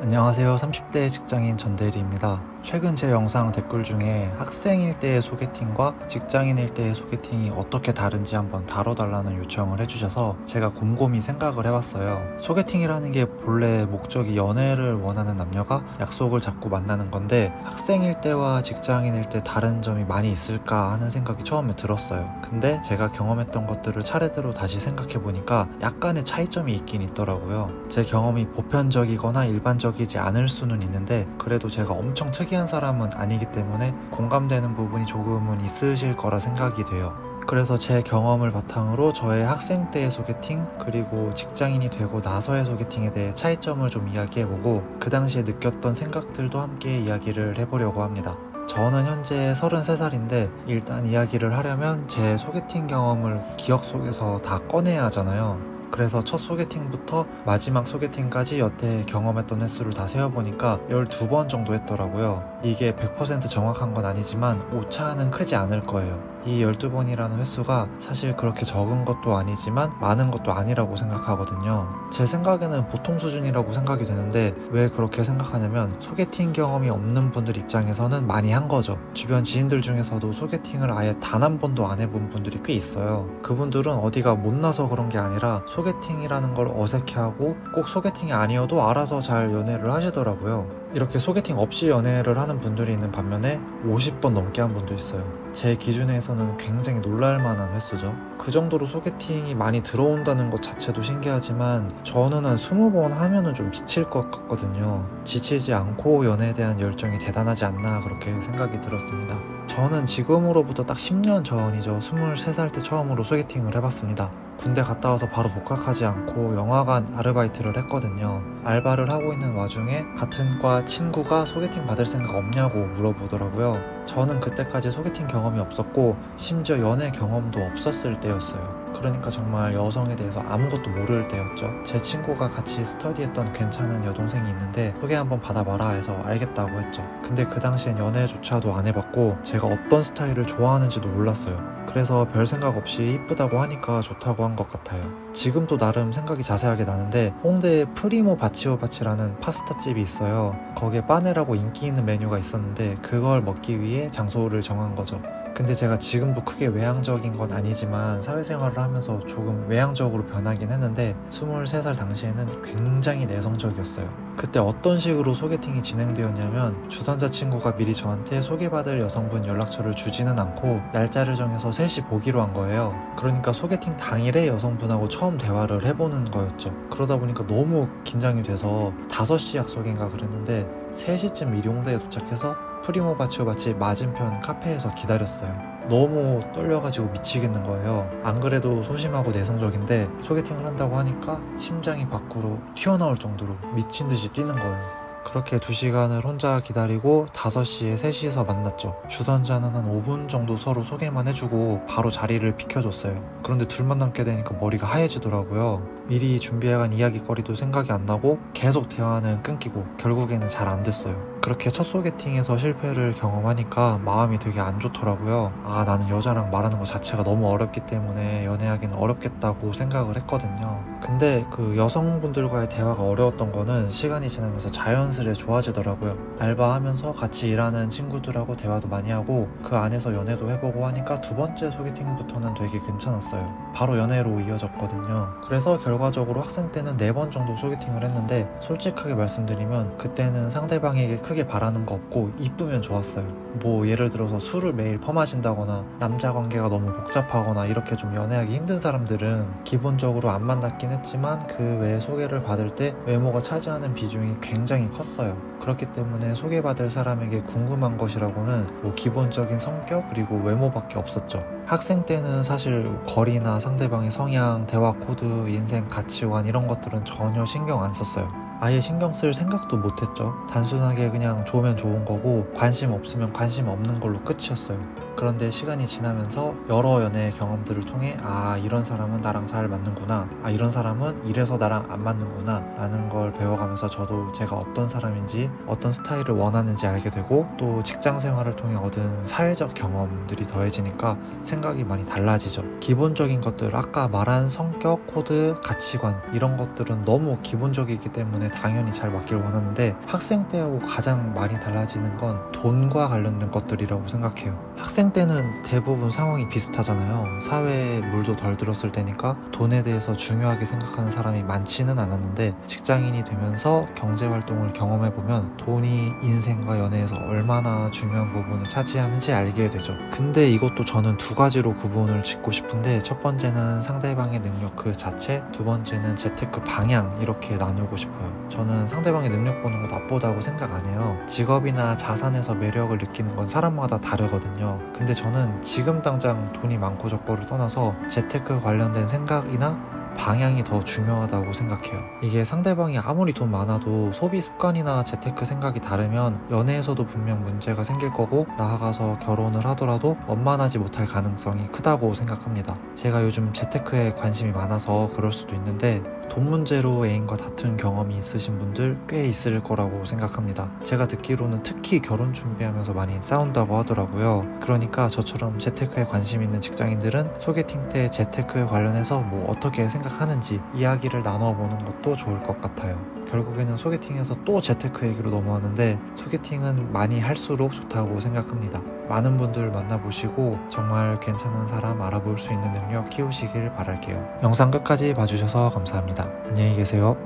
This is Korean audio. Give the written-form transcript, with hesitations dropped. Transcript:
안녕하세요. 30대 직장인 전대리입니다. 최근 제 영상 댓글 중에 학생일 때의 소개팅과 직장인일 때의 소개팅이 어떻게 다른지 한번 다뤄달라는 요청을 해주셔서 제가 곰곰이 생각을 해봤어요. 소개팅이라는 게 본래 목적이 연애를 원하는 남녀가 약속을 잡고 만나는 건데 학생일 때와 직장인일 때 다른 점이 많이 있을까 하는 생각이 처음에 들었어요. 근데 제가 경험했던 것들을 차례대로 다시 생각해보니까 약간의 차이점이 있긴 있더라고요. 제 경험이 보편적이거나 일반적이지 않을 수는 있는데 그래도 제가 엄청 특이한 사람은 아니기 때문에 공감되는 부분이 조금은 있으실 거라 생각이 돼요. 그래서 제 경험을 바탕으로 저의 학생 때의 소개팅 그리고 직장인이 되고 나서의 소개팅에 대해 차이점을 좀 이야기해보고 그 당시에 느꼈던 생각들도 함께 이야기를 해보려고 합니다. 저는 현재 33살인데 일단 이야기를 하려면 제 소개팅 경험을 기억 속에서 다 꺼내야 하잖아요. 그래서 첫 소개팅부터 마지막 소개팅까지 여태 경험했던 횟수를 다 세어보니까 12번 정도 했더라고요. 이게 100% 정확한 건 아니지만 오차는 크지 않을 거예요. 이 12번이라는 횟수가 사실 그렇게 적은 것도 아니지만 많은 것도 아니라고 생각하거든요. 제 생각에는 보통 수준이라고 생각이 되는데 왜 그렇게 생각하냐면 소개팅 경험이 없는 분들 입장에서는 많이 한 거죠. 주변 지인들 중에서도 소개팅을 아예 단 한 번도 안 해본 분들이 꽤 있어요. 그분들은 어디가 못나서 그런 게 아니라 소개팅이라는 걸 어색해하고 꼭 소개팅이 아니어도 알아서 잘 연애를 하시더라고요. 이렇게 소개팅 없이 연애를 하는 분들이 있는 반면에 50번 넘게 한 분도 있어요. 제 기준에서는 굉장히 놀랄만한 횟수죠. 그 정도로 소개팅이 많이 들어온다는 것 자체도 신기하지만 저는 한 20번 하면은 좀 지칠 것 같거든요. 지치지 않고 연애에 대한 열정이 대단하지 않나 그렇게 생각이 들었습니다. 저는 지금으로부터 딱 10년 전이죠. 23살 때 처음으로 소개팅을 해봤습니다. 군대 갔다 와서 바로 복학하지 않고 영화관 아르바이트를 했거든요. 알바를 하고 있는 와중에 같은 과 친구가 소개팅 받을 생각 없냐고 물어보더라고요. 저는 그때까지 소개팅 경험이 없었고 심지어 연애 경험도 없었을 때였어요. 그러니까 정말 여성에 대해서 아무것도 모를 때였죠. 제 친구가 같이 스터디했던 괜찮은 여동생이 있는데 소개 한번 받아봐라 해서 알겠다고 했죠. 근데 그 당시엔 연애조차도 안 해봤고 제가 어떤 스타일을 좋아하는지도 몰랐어요. 그래서 별 생각 없이 이쁘다고 하니까 좋다고 한 것 같아요. 지금도 나름 생각이 자세하게 나는데 홍대에 프리모 바치오바치라는 파스타집이 있어요. 거기에 빠네라고 인기 있는 메뉴가 있었는데 그걸 먹기 위해 장소를 정한 거죠. 근데 제가 지금도 크게 외향적인 건 아니지만 사회생활을 하면서 조금 외향적으로 변하긴 했는데 23살 당시에는 굉장히 내성적이었어요. 그때 어떤 식으로 소개팅이 진행되었냐면 주선자 친구가 미리 저한테 소개받을 여성분 연락처를 주지는 않고 날짜를 정해서 셋이 보기로 한 거예요. 그러니까 소개팅 당일에 여성분하고 처음 대화를 해보는 거였죠. 그러다 보니까 너무 긴장이 돼서 5시 약속인가 그랬는데 3시쯤 미리 홍대에 도착해서 프리모 바치오바치 맞은편 카페에서 기다렸어요. 너무 떨려가지고 미치겠는 거예요. 안 그래도 소심하고 내성적인데 소개팅을 한다고 하니까 심장이 밖으로 튀어나올 정도로 미친 듯이 뛰는 거예요. 그렇게 2시간을 혼자 기다리고 5시에 3시에서 만났죠. 주선자는 한 5분 정도 서로 소개만 해주고 바로 자리를 비켜줬어요. 그런데 둘만 남게 되니까 머리가 하얘지더라고요. 미리 준비해간 이야기거리도 생각이 안 나고 계속 대화는 끊기고 결국에는 잘 안 됐어요. 그렇게 첫 소개팅에서 실패를 경험하니까 마음이 되게 안 좋더라고요. 나는 여자랑 말하는 것 자체가 너무 어렵기 때문에 연애하기는 어렵겠다고 생각을 했거든요. 근데 그 여성분들과의 대화가 어려웠던 거는 시간이 지나면서 자연스레 좋아지더라고요. 알바하면서 같이 일하는 친구들하고 대화도 많이 하고 그 안에서 연애도 해보고 하니까 2번째 소개팅부터는 되게 괜찮았어요. 바로 연애로 이어졌거든요. 그래서 결과적으로 학생 때는 4번 정도 소개팅을 했는데 솔직하게 말씀드리면 그때는 상대방에게 크게 바라는 거 없고 이쁘면 좋았어요. 뭐 예를 들어서 술을 매일 퍼마신다거나 남자 관계가 너무 복잡하거나 이렇게 좀 연애하기 힘든 사람들은 기본적으로 안 만났긴 했지만 그 외에 소개를 받을 때 외모가 차지하는 비중이 굉장히 컸어요. 그렇기 때문에 소개받을 사람에게 궁금한 것이라고는 뭐 기본적인 성격 그리고 외모밖에 없었죠. 학생 때는 사실 거리나 상대방의 성향, 대화 코드, 인생 가치관 이런 것들은 전혀 신경 안 썼어요. 아예 신경 쓸 생각도 못했죠. 단순하게 그냥 좋으면 좋은 거고 관심 없으면 관심 없는 걸로 끝이었어요. 그런데 시간이 지나면서 여러 연애 경험들을 통해 아, 이런 사람은 나랑 잘 맞는구나, 아, 이런 사람은 이래서 나랑 안 맞는구나 라는 걸 배워가면서 저도 제가 어떤 사람인지 어떤 스타일을 원하는지 알게 되고, 또 직장 생활을 통해 얻은 사회적 경험들이 더해지니까 생각이 많이 달라지죠. 기본적인 것들, 아까 말한 성격, 코드, 가치관, 이런 것들은 너무 기본적이기 때문에 당연히 잘 맞길 원하는데, 학생 때하고 가장 많이 달라지는 건 돈과 관련된 것들이라고 생각해요. 학생 때는 대부분 상황이 비슷하잖아요. 사회에 물도 덜 들었을 때니까 돈에 대해서 중요하게 생각하는 사람이 많지는 않았는데, 직장인이 되면서 경제활동을 경험해보면 돈이 인생과 연애에서 얼마나 중요한 부분을 차지하는지 알게 되죠. 근데 이것도 저는 두 가지로 구분을 짓고 싶은데, 첫 번째는 상대방의 능력 그 자체, 두 번째는 재테크 방향, 이렇게 나누고 싶어요. 저는 상대방의 능력 보는 거 나쁘다고 생각 안 해요. 직업이나 자산에서 매력을 느끼는 건 사람마다 다르거든요. 근데 저는 지금 당장 돈이 많고 적고를 떠나서 재테크 관련된 생각이나 방향이 더 중요하다고 생각해요. 이게 상대방이 아무리 돈 많아도 소비 습관이나 재테크 생각이 다르면 연애에서도 분명 문제가 생길 거고, 나아가서 결혼을 하더라도 원만하지 못할 가능성이 크다고 생각합니다. 제가 요즘 재테크에 관심이 많아서 그럴 수도 있는데, 돈 문제로 애인과 다툰 경험이 있으신 분들 꽤 있을 거라고 생각합니다. 제가 듣기로는 특히 결혼 준비하면서 많이 싸운다고 하더라고요. 그러니까 저처럼 재테크에 관심 있는 직장인들은 소개팅 때 재테크에 관련해서 뭐 어떻게 생각하는지 이야기를 나눠보는 것도 좋을 것 같아요. 결국에는 소개팅에서 또 재테크 얘기로 넘어왔는데, 소개팅은 많이 할수록 좋다고 생각합니다. 많은 분들 만나보시고 정말 괜찮은 사람 알아볼 수 있는 능력 키우시길 바랄게요. 영상 끝까지 봐주셔서 감사합니다. 안녕히 계세요.